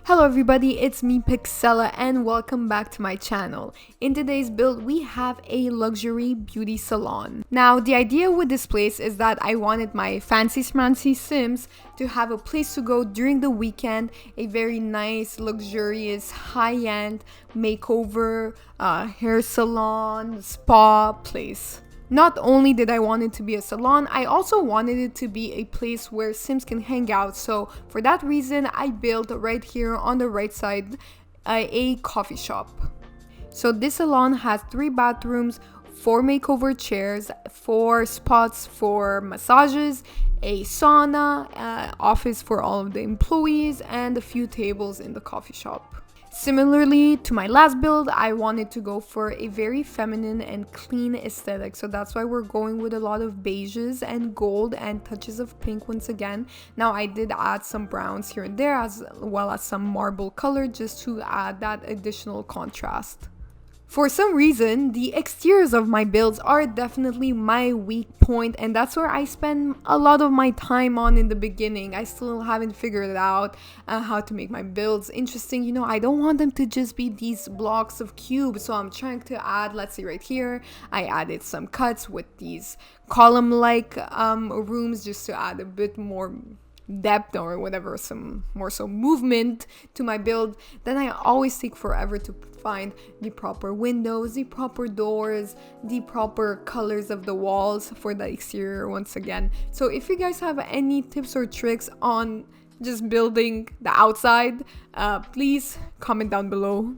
Hello everybody, it's me Pixella and welcome back to my channel. In today's build we have a luxury beauty salon. Now the idea with this place is that I wanted my fancy schmancy Sims to have a place to go during the weekend, a very nice, luxurious, high-end makeover, hair salon, spa place. Not only did I want it to be a salon, I also wanted it to be a place where Sims can hang out. So for that reason, I built right here on the right side a coffee shop. So this salon has 3 bathrooms, 4 makeover chairs, 4 spots for massages, a sauna, office for all of the employees, and a few tables in the coffee shop. Similarly to my last build, I wanted to go for a very feminine and clean aesthetic. So that's why we're going with a lot of beiges and gold and touches of pink once again. Now I did add some browns here and there as well as some marble color just to add that additional contrast. For some reason, the exteriors of my builds are definitely my weak point, and that's where I spend a lot of my time on in the beginning. I still haven't figured it out how to make my builds interesting. You know, I don't want them to just be these blocks of cubes, so I'm trying to add, let's see right here, I added some cuts with these column-like rooms just to add a bit more depth or whatever, some more so movement to my build. Then I always take forever to find the proper windows, the proper doors, the proper colors of the walls for the exterior once again. So if you guys have any tips or tricks on just building the outside, please comment down below.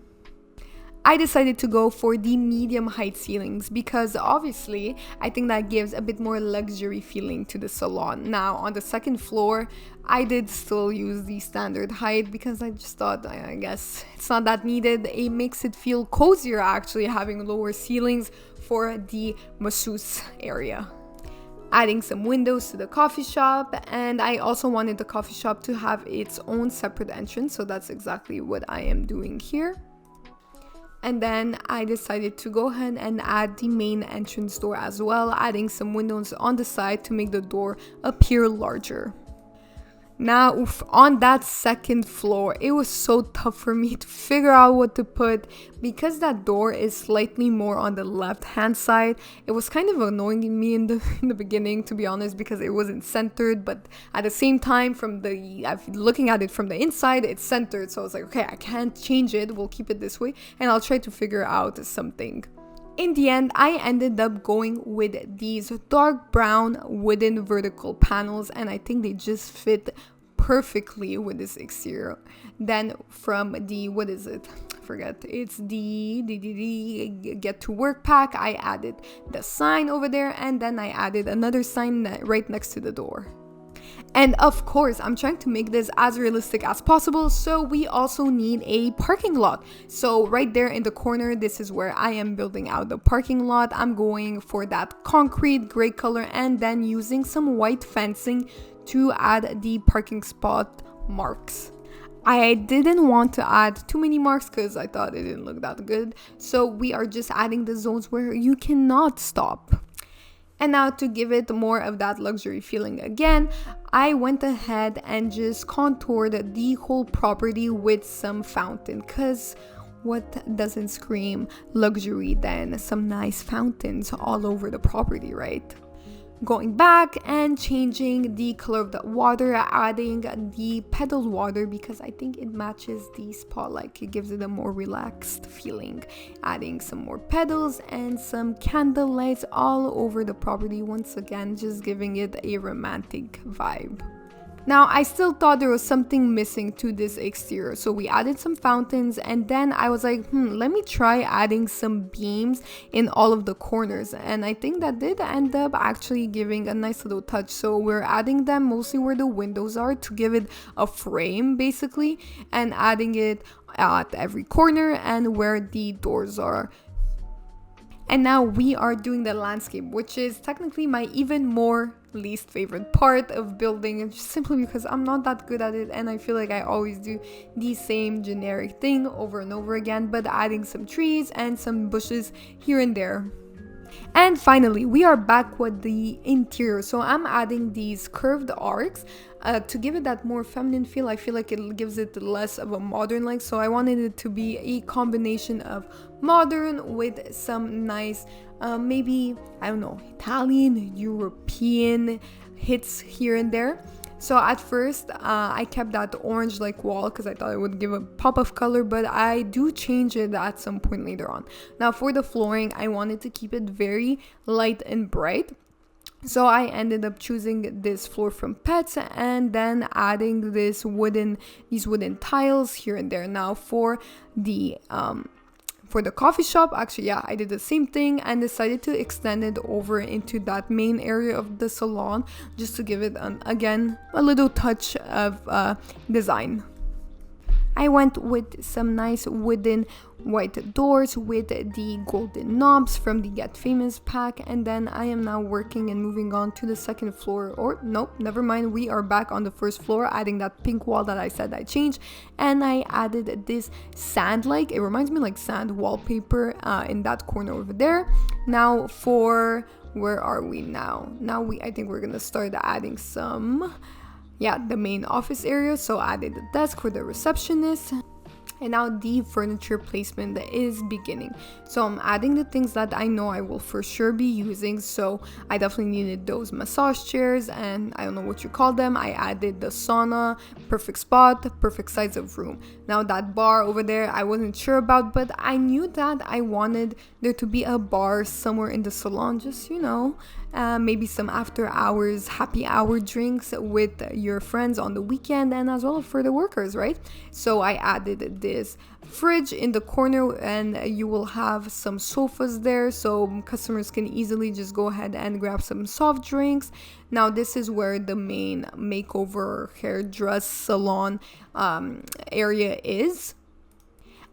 I decided to go for the medium height ceilings because obviously I think that gives a bit more luxury feeling to the salon. Now on the second floor, I did still use the standard height because I just thought, I guess it's not that needed. It makes it feel cozier actually having lower ceilings for the masseuse area. Adding some windows to the coffee shop, and I also wanted the coffee shop to have its own separate entrance, so that's exactly what I am doing here. And then I decided to go ahead and add the main entrance door as well, adding some windows on the side to make the door appear larger. Now, on that second floor, it was so tough for me to figure out what to put because that door is slightly more on the left-hand side. It was kind of annoying me in the beginning, to be honest, because it wasn't centered. But at the same time, looking at it from the inside, it's centered. So I was like, okay, I can't change it. We'll keep it this way, and I'll try to figure out something. In the end, I ended up going with these dark brown wooden vertical panels, and I think they just fit perfectly with this exterior. Then from the, what is it? I forget. It's the get to work pack. I added the sign over there, and then I added another sign right next to the door. And of course, I'm trying to make this as realistic as possible, so we also need a parking lot. So right there in the corner, this is where I am building out the parking lot. I'm going for that concrete gray color and then using some white fencing to add the parking spot marks. I didn't want to add too many marks because I thought it didn't look that good. So we are just adding the zones where you cannot stop. And now to give it more of that luxury feeling again, I went ahead and just contoured the whole property with some fountain, because what doesn't scream luxury than some nice fountains all over the property, right? Going back and changing the color of the water, adding the pedal water because I think it matches the spot, like it gives it a more relaxed feeling. Adding some more pedals and some candle lights all over the property, once again just giving it a romantic vibe. Now, I still thought there was something missing to this exterior, so we added some fountains, and then I was like, let me try adding some beams in all of the corners, and I think that did end up actually giving a nice little touch. So we're adding them mostly where the windows are to give it a frame basically, and adding it at every corner and where the doors are. And now we are doing the landscape, which is technically my even more least favorite part of building, just simply because I'm not that good at it and I feel like I always do the same generic thing over and over again, but adding some trees and some bushes here and there. And finally, we are back with the interior. So I'm adding these curved arcs to give it that more feminine feel. I feel like it gives it less of a modern like, so I wanted it to be a combination of modern with some nice maybe, I don't know, Italian, European hits here and there. So at first I kept that orange like wall because I thought it would give a pop of color, but I do change it at some point later on. Now for the flooring, I wanted to keep it very light and bright. So I ended up choosing this floor from Pets and then adding these wooden tiles here and there. Now for the coffee shop, actually, yeah, I did the same thing and decided to extend it over into that main area of the salon just to give it, again, a little touch of design. I went with some nice wooden white doors with the golden knobs from the Get Famous pack, and then I am now working and moving on to the second floor, or nope, never mind, we are back on the first floor, adding that pink wall that I said I changed, and I added this sand, like it reminds me like sand wallpaper in that corner over there. Now for, where are we now? I think we're gonna start adding some, the main office area. So I added the desk for the receptionist. And now the furniture placement is beginning. So I'm adding the things that I know I will for sure be using. So I definitely needed those massage chairs, and I don't know what you call them. I added the sauna, perfect spot, perfect size of room. Now that bar over there, I wasn't sure about, but I knew that I wanted there to be a bar somewhere in the salon, just, maybe some after hours happy hour drinks with your friends on the weekend, and as well for the workers, right? So I added this fridge in the corner, and you will have some sofas there so customers can easily just go ahead and grab some soft drinks. Now this is where the main makeover hairdress salon area is.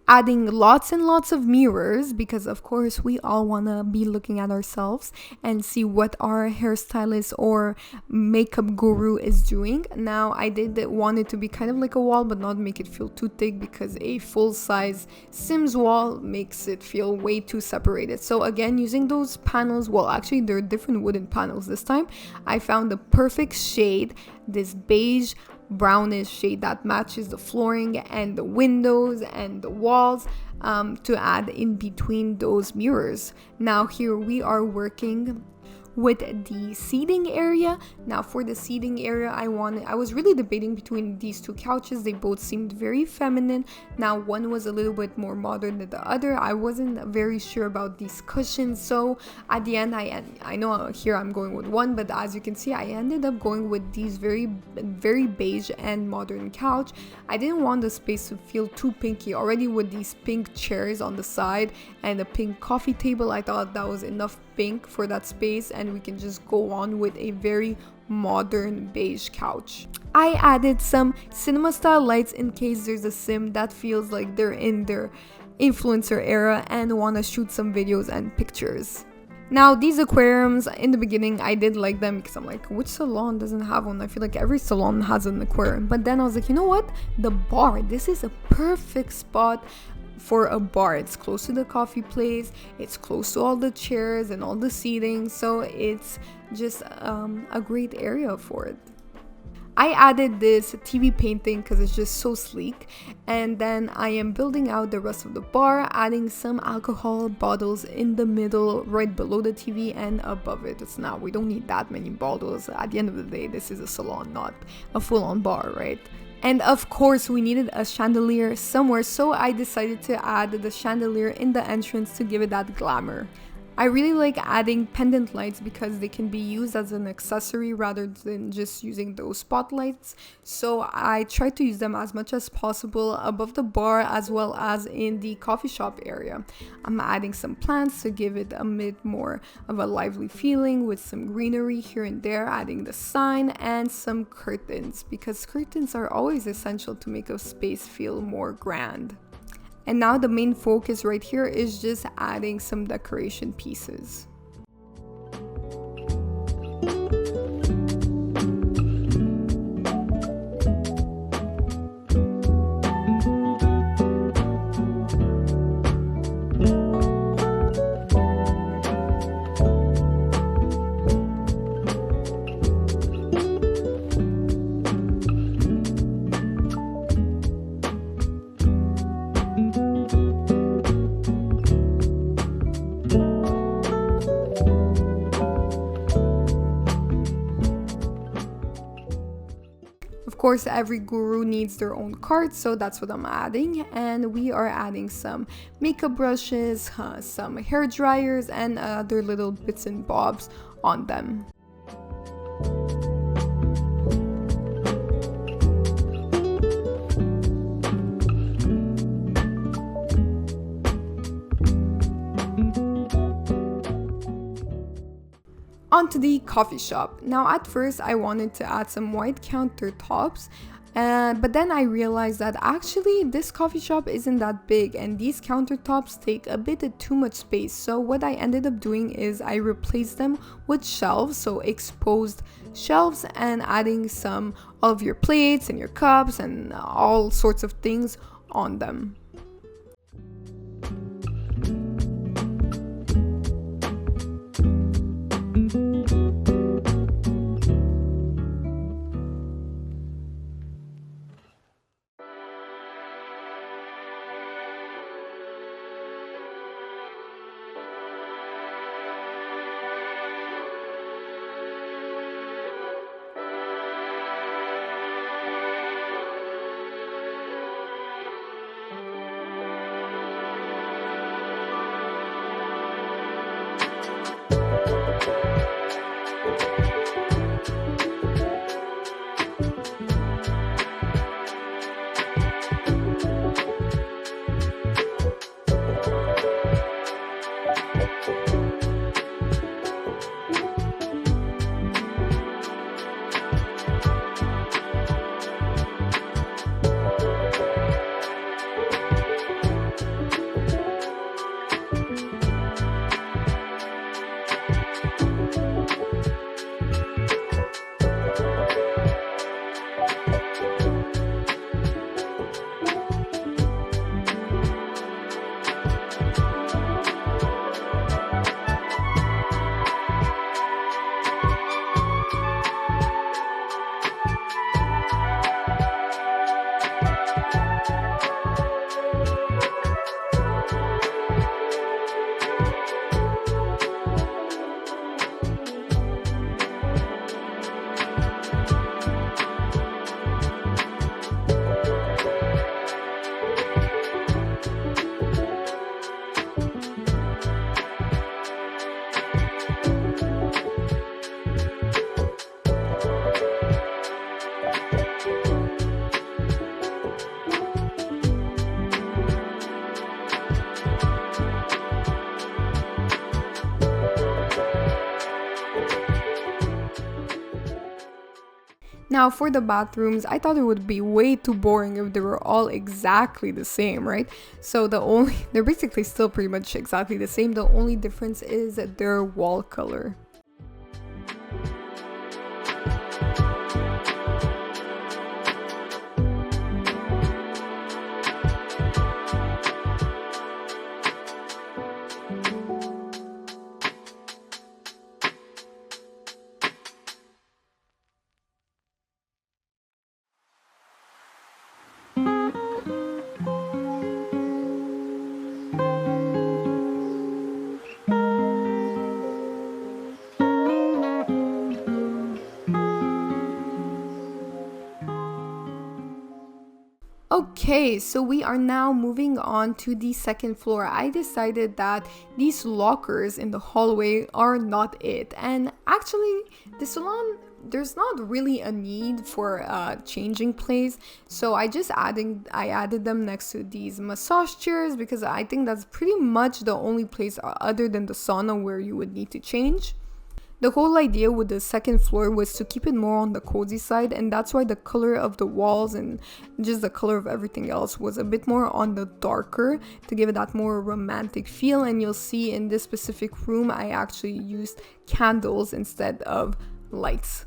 Adding lots and lots of mirrors, because of course we all want to be looking at ourselves and see what our hairstylist or makeup guru is doing. Now I did want it to be kind of like a wall, but not make it feel too thick, because a full-size Sims wall makes it feel way too separated. So again, using those panels, well actually they're different wooden panels this time. I found the perfect shade, this beige brownish shade that matches the flooring and the windows and the walls, to add in between those mirrors. Now here we are working with the seating area. Now for the seating area, I was really debating between these two couches. They both seemed very feminine. Now one was a little bit more modern than the other. I wasn't very sure about these cushions, so at the end I know here I'm going with one, but as you can see I ended up going with these very beige and modern couch. I didn't want the space to feel too pinky. Already with these pink chairs on the side and a pink coffee table, I thought that was enough pink for that space, and we can just go on with a very modern beige couch. I added some cinema style lights in case there's a sim that feels like they're in their influencer era and want to shoot some videos and pictures. Now these aquariums, in the beginning I did like them because I'm like, which salon doesn't have one? I feel like every salon has an aquarium. But then I was like, you know what, the bar, this is a perfect spot for a bar. It's close to the coffee place, it's close to all the chairs and all the seating, so it's just a great area for it. I added this TV painting because it's just so sleek, and then I am building out the rest of the bar, adding some alcohol bottles in the middle right below the TV and above it. It's now, we don't need that many bottles. At the end of the day, this is a salon, not a full-on bar, right? And of course we needed a chandelier somewhere, so I decided to add the chandelier in the entrance to give it that glamour. I really like adding pendant lights because they can be used as an accessory rather than just using those spotlights. So I try to use them as much as possible above the bar as well as in the coffee shop area. I'm adding some plants to give it a bit more of a lively feeling with some greenery here and there, adding the sign and some curtains, because curtains are always essential to make a space feel more grand. And now the main focus right here is just adding some decoration pieces. course, every guru needs their own cart, so that's what I'm adding. And we are adding some makeup brushes, some hair dryers, and other little bits and bobs on them. Onto the coffee shop. Now at first I wanted to add some white countertops, but then I realized that actually this coffee shop isn't that big and these countertops take a bit of too much space. So what I ended up doing is I replaced them with shelves, so exposed shelves, and adding some of your plates and your cups and all sorts of things on them. Now for the bathrooms, I thought it would be way too boring if they were all exactly the same, right? So they're basically still pretty much exactly the same. The only difference is their wall color. Okay, so we are now moving on to the second floor. I decided that these lockers in the hallway are not it. And actually, the salon, there's not really a need for a changing place. So I added them next to these massage chairs because I think that's pretty much the only place other than the sauna where you would need to change. The whole idea with the second floor was to keep it more on the cozy side, and that's why the color of the walls and just the color of everything else was a bit more on the darker to give it that more romantic feel. And you'll see in this specific room I actually used candles instead of lights.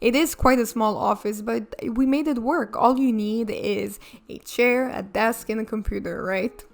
It is quite a small office, but we made it work. All you need is a chair, a desk, and a computer, right?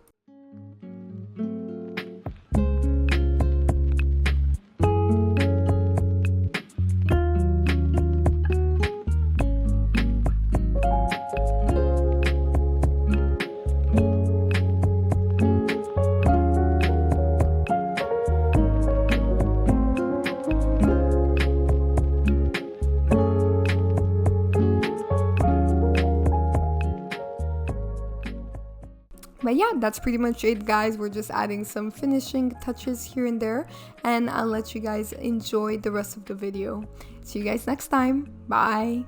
But yeah, that's pretty much it, guys. We're just adding some finishing touches here and there, and I'll let you guys enjoy the rest of the video. See you guys next time. Bye.